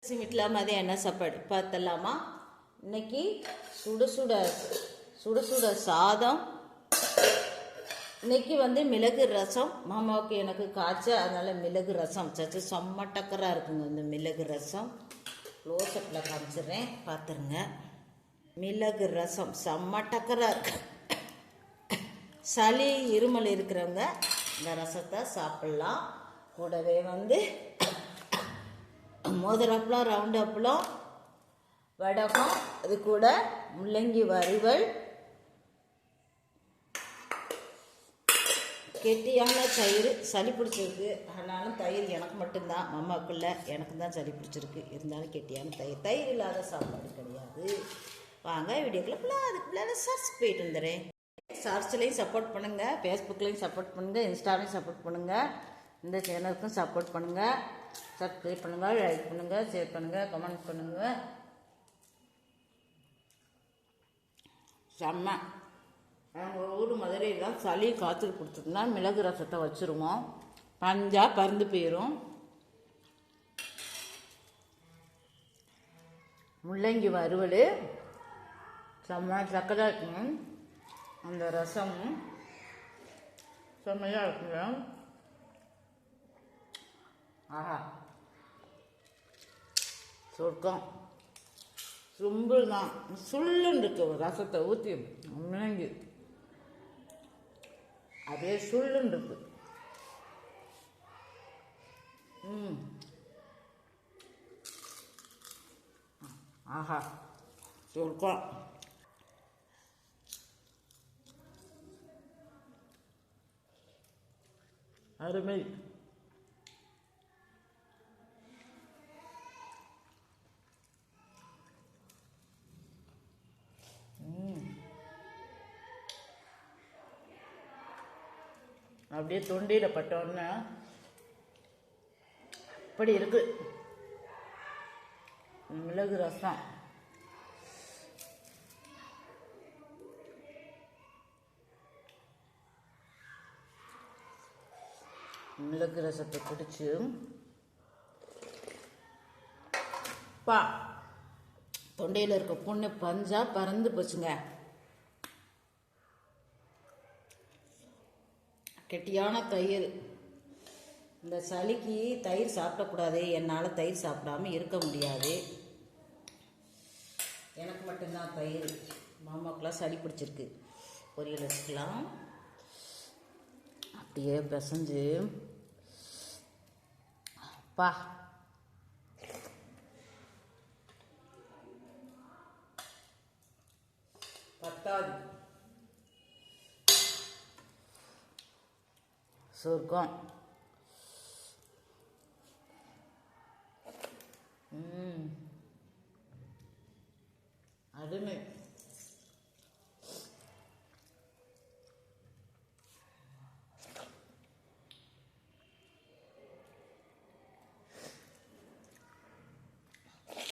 வீட்டில் மதியம் என்ன சாப்பாடு பார்த்தலாமா? இன்னைக்கு சுட சுட சுட சுட சாதம். இன்னைக்கு மிளகு ரசம். மாமாவுக்கு எனக்கு காய்ச்ச, அதனால் மிளகு ரசம் சச்சு செம்ம டக்கராக இருக்குங்க. இந்த மிளகு ரசம் க்ளோஸ்அப்பில் காமிச்சிடுறேன், பார்த்துருங்க. மிளகு ரசம் செம்ம டக்கராக இருக்கு. சளி இருமல் இருக்கிறவங்க இந்த ரசத்தை சாப்பிட்லாம். கூடவே மோதிர அப்பளம், ரவுண்டு அப்பளம், வடகம், அது கூட முள்ளங்கி வறுவல், கெட்டியான தயிர். சளி பிடிச்சிருக்கு, ஆனாலும் தயிர் எனக்கு மட்டும்தான், மாமாவுக்குள்ள எனக்கு தான் சளி பிடிச்சிருக்கு. இருந்தாலும் கெட்டியான தயிர். தயிர் இல்லாத சாப்பாடு கிடையாது. வாங்க வீடியோக்குள்ள அதுக்குள்ள சர்ச் போயிட்டு வந்துடுறேன். ஷார்ட்ஸ்லையும் சப்போர்ட் பண்ணுங்கள், ஃபேஸ்புக்லேயும் சப்போர்ட் பண்ணுங்கள், இன்ஸ்டாலையும் சப்போர்ட் பண்ணுங்கள், இந்த சேனலுக்கும் சப்போர்ட் பண்ணுங்கள். சப்ஸ்கிரைப் பண்ணுங்கள், லைக் பண்ணுங்கள், ஷேர் பண்ணுங்கள், கமெண்ட் பண்ணுங்கள். செம்ம. எங்கள் ஊர் மதுரையில் சளி காய்ச்சல் கொடுத்துருந்தா மிளகு ரசத்தை வச்சுருவோம். பஞ்சா பறந்து போயிடும். முள்ளங்கி வறுவல் செம்ம சக்கராக இருக்குங்க. அந்த ரசம் செம்மையாக இருக்குங்க. ஆஹா, சொர்க்கம். சும்பிள் தான், சுள்ளுன்னு இருக்கு. ரசத்தை ஊற்றி முள்ளங்கி அப்படியே சுள்ளுன்னு இருக்கு. ஆஹா, சொர்க்கம். அருமை. அப்படியே தொண்டையில் பட்டோன்னா இப்படி இருக்கு மிளகு ரசம். மிளகு ரசத்தை குடிச்சு தொண்டையில் இருக்க புண்ணு பஞ்சா பறந்து போச்சுங்க. கெட்டியான தயிர். இந்த சளிக்கு தயிர் சாப்பிடக்கூடாது. என்னால் தயிர் சாப்பிடாம இருக்க முடியாது. எனக்கு மட்டும்தான் தயிர். மாமாவுக்கெல்லாம் சளி பிடிச்சிருக்கு. பொரியல் வச்சுக்கலாம். அப்படியே பிசைஞ்சு பத்தாது. சொர்க்கம். அருமை.